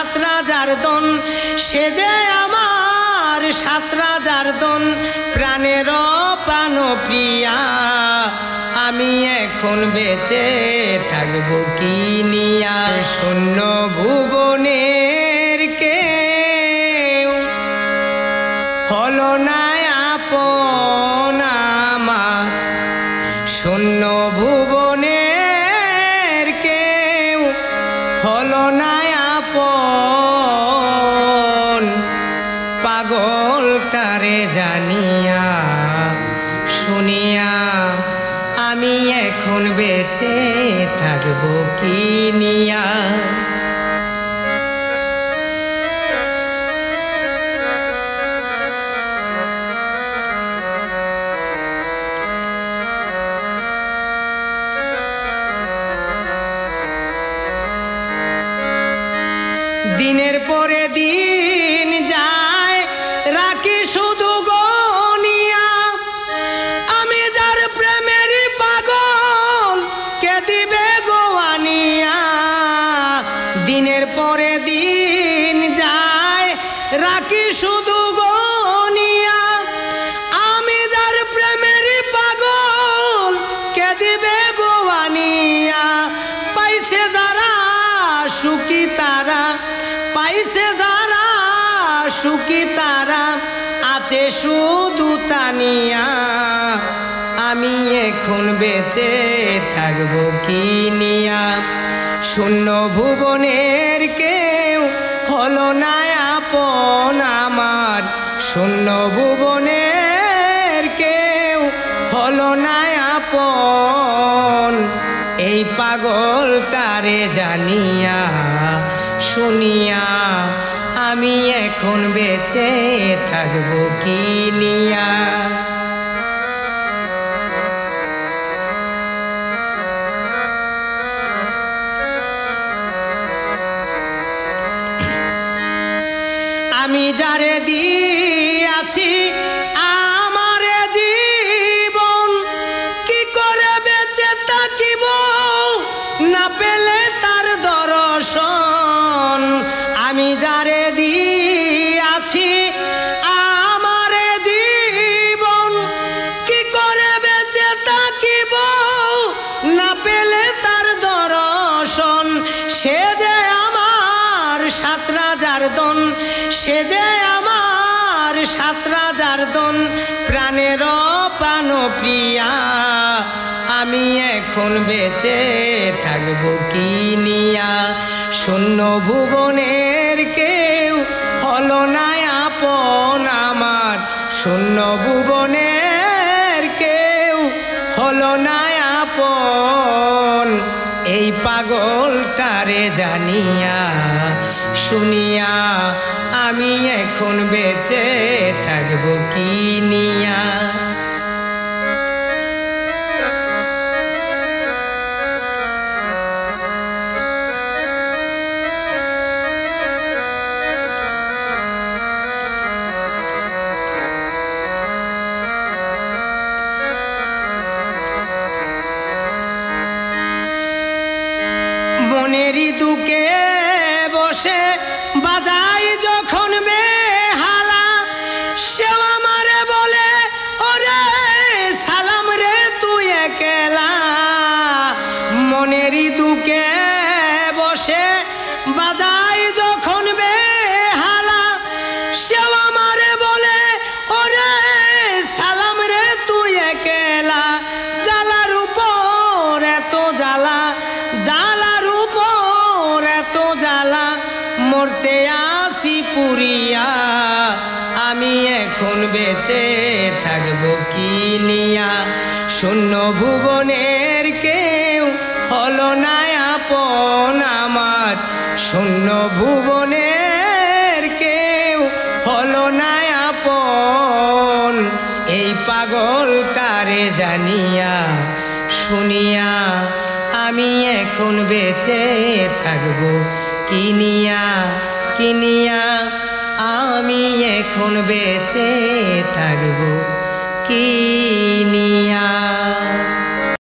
সাত রাজার দন, সে যে আমার সাত রাজার দন, প্রাণের প্রাণ প্রিয়া। আমি এখন বেঁচে থাকবো কি নিয়া? শূন্য ভুবনের কেউ হলো না আপন আমার, শূন্য ভুবনের কেউ হলো না আপন। পাগল তারে জানিয়া শুনিয়া আমি এখন বেঁচে থাকবো কি নিয়া? দিনের পরে দিন যায় রাখি শুধু গনিয়া, আমি যার প্রেমের পাগল কে দিবে গোয়ানিয়া। দিনের পরে দিন যায় রাখি শুধু গনিয়া, আমি যার প্রেমের পাগল কে দিবে গোয়ানিয়া। পাইছে যারা সুখী তারা, পাইছে যারা সুখী তারা, আছে শুধু তানিয়া। আমি এখন বেঁচে থাকবো কি নিয়া? শূন্য ভুবনের কেউ হলো না আপন আমার, শূন্য ভুবনের কেউ হলো না আপন। এই পাগল তারে জানিয়া শুনিয়া আমি এখন বেঁচে থাকবো কি নিয়া? আমি যারে দিয়াছি আমার জীবন, কি করে বেঁচে থাকিব না পেলে তার দর্শন। আমি যারে দিয়াছি আমার জীবন, কি করে বেঁচে থাকিব না পেলে তার দর্শন। সে যে আমার সাত রাজার দন, সে যে আমার সাত রাজার দন, প্রাণের প্রাণ প্রিয়া। আমি এখন বেঁচে থাকবো কি নিয়া? শূন্য ভুবনের কেউ হলো না আপন আমার, শূন্য ভুবনের কেউ হলো না আপন। এই পাগল তারে জানিয়া শুনিয়া আমি এখন বেঁচে থাকবো কি নিয়া? মনেরই দুকে বসে বাজাই যখন বেহালা, সেও আমারে বলে ওরে সালাম রে তুই একলা। মনেরই দুকে বসে বাজাই যখন বেহালা, সেও আমারে বলে ওরে সালাম রে তুই একলা। জ্বালার উপর এত জ্বালা, জ্বালার উপর এত জ্বালা, মরতে আসি পুরিয়া। আমি এখন বেঁচে থাকবো কি নিয়া? শূন্য ভুবনের কেউ হলো না আপন আমার, শূন্য ভুবনের কেউ হলো না আপন। এই পাগল তারে জানিয়া শুনিয়া আমি এখন বেঁচে থাকবো কি নিয়া? কি নিয়া? আমি এখন বেঁচে থাকবো কি নিয়া?